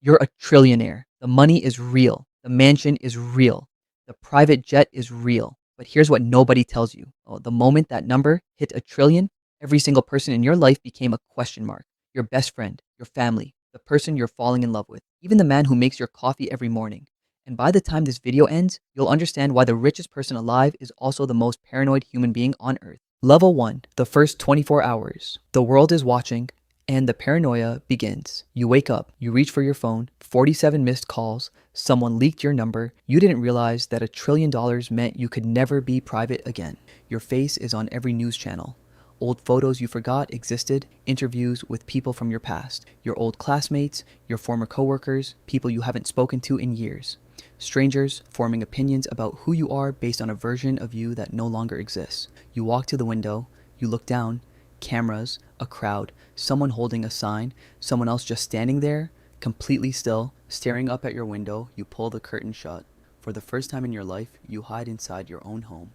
You're a trillionaire. The money is real. The mansion is real. The private jet is real. But here's what nobody tells you. Oh, the moment that number hit a trillion, every single person in your life became a question mark. Your best friend, your family, the person you're falling in love with, even the man who makes your coffee every morning. And by the time this video ends, you'll understand why the richest person alive is also the most paranoid human being on earth. Level 1, the first 24 hours. The world is watching, and the paranoia begins. You wake up, you reach for your phone, 47 missed calls, someone leaked your number, you didn't realize that $1 trillion meant you could never be private again. Your face is on every news channel. Old photos you forgot existed, interviews with people from your past, your old classmates, your former coworkers, people you haven't spoken to in years. Strangers forming opinions about who you are based on a version of you that no longer exists. You walk to the window, you look down, cameras, a crowd, someone holding a sign, someone else just standing there, completely still, staring up at your window. You pull the curtain shut. For the first time in your life, you hide inside your own home.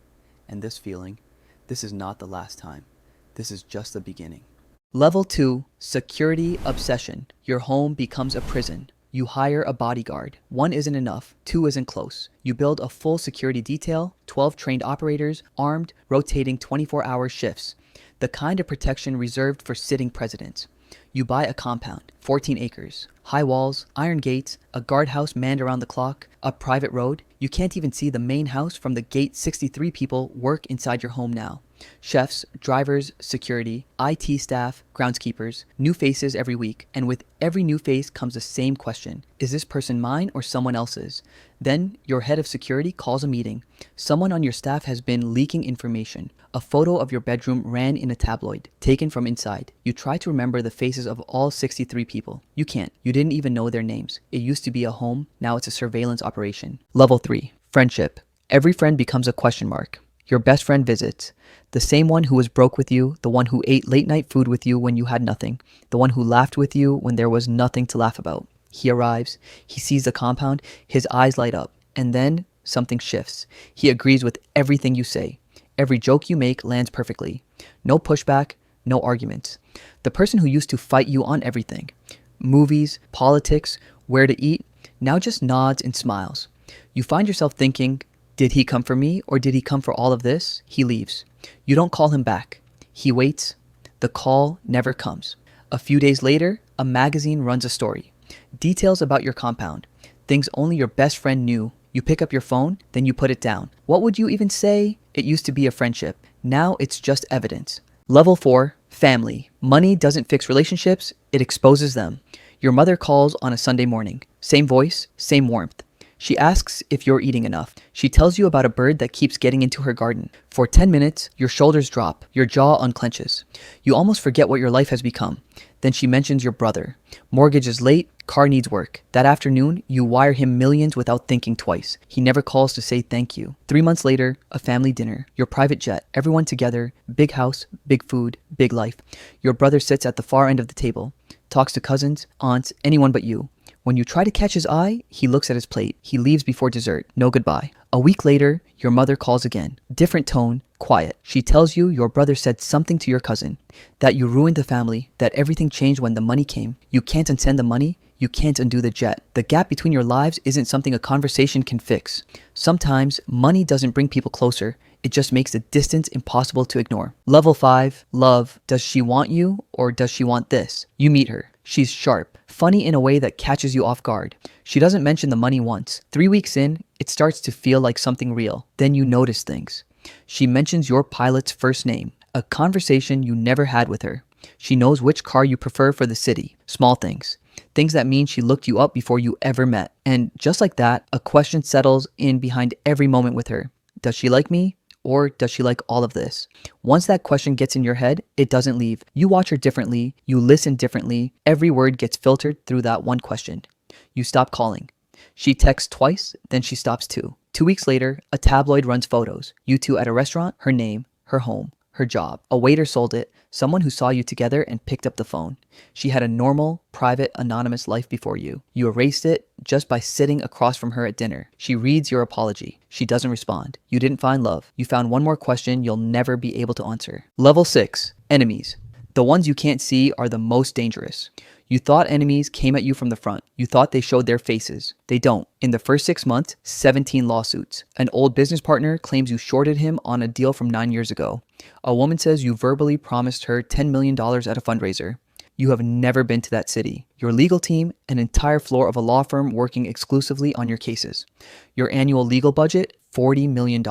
And this feeling, this is not the last time. This is just the beginning. Level 2, security obsession. Your home becomes a prison. You hire a bodyguard. 1 isn't enough, 2 isn't close. You build a full security detail, 12 trained operators, armed, rotating 24-hour shifts. The kind of protection reserved for sitting presidents. You buy a compound, 14 acres, high walls, iron gates, a guardhouse manned around the clock, a private road. You can't even see the main house from the gate. 63 people work inside your home now. Chefs, drivers, security, IT staff, groundskeepers, new faces every week. And with every new face comes the same question. Is this person mine or someone else's? Then your head of security calls a meeting. Someone on your staff has been leaking information. A photo of your bedroom ran in a tabloid, taken from inside. You try to remember the faces of all 63 people. You can't. You didn't even know their names. It used to be a home. Now it's a surveillance operation. Level 3, friendship. Every friend becomes a question mark. Your best friend visits. The same one who was broke with you, the one who ate late night food with you when you had nothing, the one who laughed with you when there was nothing to laugh about. He arrives, he sees the compound, his eyes light up, and then something shifts. He agrees with everything you say. Every joke you make lands perfectly. No pushback, no arguments. The person who used to fight you on everything, movies, politics, where to eat, now just nods and smiles. You find yourself thinking, did he come for me or did he come for all of this? He leaves. You don't call him back. He waits. The call never comes. A few days later, a magazine runs a story. Details about your compound. Things only your best friend knew. You pick up your phone, then you put it down. What would you even say? It used to be a friendship. Now it's just evidence. Level 4, family. Money doesn't fix relationships, it exposes them. Your mother calls on a Sunday morning. Same voice, same warmth. She asks if you're eating enough. She tells you about a bird that keeps getting into her garden. For 10 minutes, your shoulders drop, your jaw unclenches. You almost forget what your life has become. Then she mentions your brother. Mortgage is late, car needs work. That afternoon, you wire him millions without thinking twice. He never calls to say thank you. 3 months later, a family dinner, your private jet, everyone together, big house, big food, big life. Your brother sits at the far end of the table, talks to cousins, aunts, anyone but you. When you try to catch his eye, he looks at his plate. He leaves before dessert. No goodbye. A week later, your mother calls again. Different tone, quiet. She tells you your brother said something to your cousin, that you ruined the family, that everything changed when the money came. You can't unsend the money. You can't undo the jet. The gap between your lives isn't something a conversation can fix. Sometimes money doesn't bring people closer. It just makes the distance impossible to ignore. Level 5, love. Does she want you or does she want this? You meet her. She's sharp, funny in a way that catches you off guard. She doesn't mention the money once. 3 weeks in, it starts to feel like something real. Then you notice things. She mentions your pilot's first name, a conversation you never had with her. She knows which car you prefer for the city. Small things. Things that mean she looked you up before you ever met. And just like that, a question settles in behind every moment with her. Does she like me? Or does she like all of this? Once that question gets in your head, it doesn't leave. You watch her differently. You listen differently. Every word gets filtered through that one question. You stop calling. She texts twice, then she stops too. 2 weeks later, a tabloid runs photos. You two at a restaurant, her name, her home, her job. A waiter sold it. Someone who saw you together and picked up the phone. She had a normal, private, anonymous life before you. You erased it just by sitting across from her at dinner. She reads your apology. She doesn't respond. You didn't find love. You found one more question you'll never be able to answer. Level 6, enemies. The ones you can't see are the most dangerous. You thought enemies came at you from the front. You thought they showed their faces. They don't. In the first 6 months, 17 lawsuits. An old business partner claims you shorted him on a deal from 9 years ago. A woman says you verbally promised her $10 million at a fundraiser. You have never been to that city. Your legal team, an entire floor of a law firm working exclusively on your cases. Your annual legal budget, $40 million.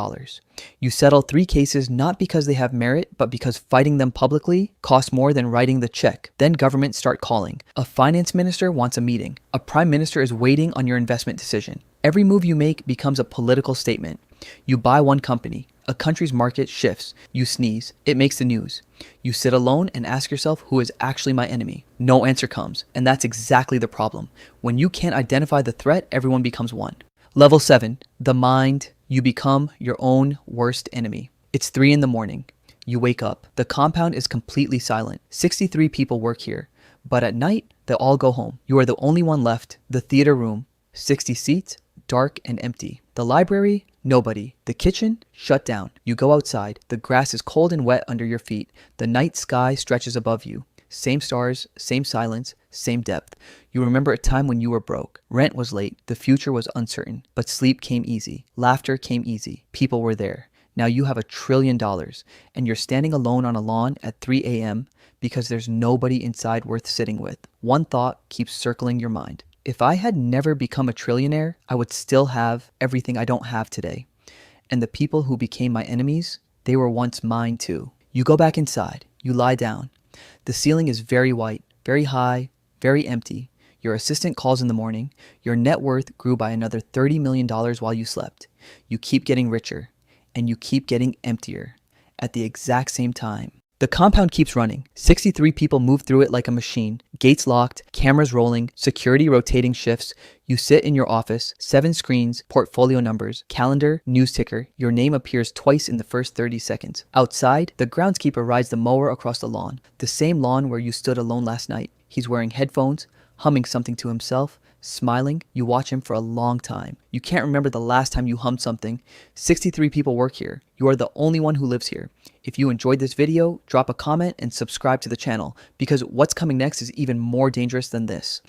You settle 3 cases not because they have merit, but because fighting them publicly costs more than writing the check. Then governments start calling. A finance minister wants a meeting. A prime minister is waiting on your investment decision. Every move you make becomes a political statement. You buy one company. A country's market shifts. You sneeze. It makes the news. You sit alone and ask yourself, who is actually my enemy? No answer comes. And that's exactly the problem. When you can't identify the threat, everyone becomes one. Level 7, the mind. You become your own worst enemy. It's 3 in the morning. You wake up. The compound is completely silent. 63 people work here. But at night, they all go home. You are the only one left. The theater room, 60 seats, dark and empty. The library, nobody. The kitchen, shut down. You go outside. The grass is cold and wet under your feet. The night sky stretches above you. Same stars, same silence, same depth. You remember a time when you were broke. Rent was late. The future was uncertain. But sleep came easy. Laughter came easy. People were there. Now you have $1 trillion and you're standing alone on a lawn at 3 a.m. because there's nobody inside worth sitting with. One thought keeps circling your mind. If I had never become a trillionaire, I would still have everything I don't have today. And the people who became my enemies, they were once mine too. You go back inside. You lie down. The ceiling is very white, very high, very empty. Your assistant calls in the morning. Your net worth grew by another $30 million while you slept. You keep getting richer, and you keep getting emptier at the exact same time. The compound keeps running. 63 people move through it like a machine. Gates locked, cameras rolling, security rotating shifts. You sit in your office, 7 screens, portfolio numbers, calendar, news ticker. Your name appears twice in the first 30 seconds. Outside, the groundskeeper rides the mower across the lawn. The same lawn where you stood alone last night. He's wearing headphones, humming something to himself, smiling. You watch him for a long time. You can't remember the last time you hummed something. 63 people work here. You are the only one who lives here. If you enjoyed this video, drop a comment and subscribe to the channel because what's coming next is even more dangerous than this.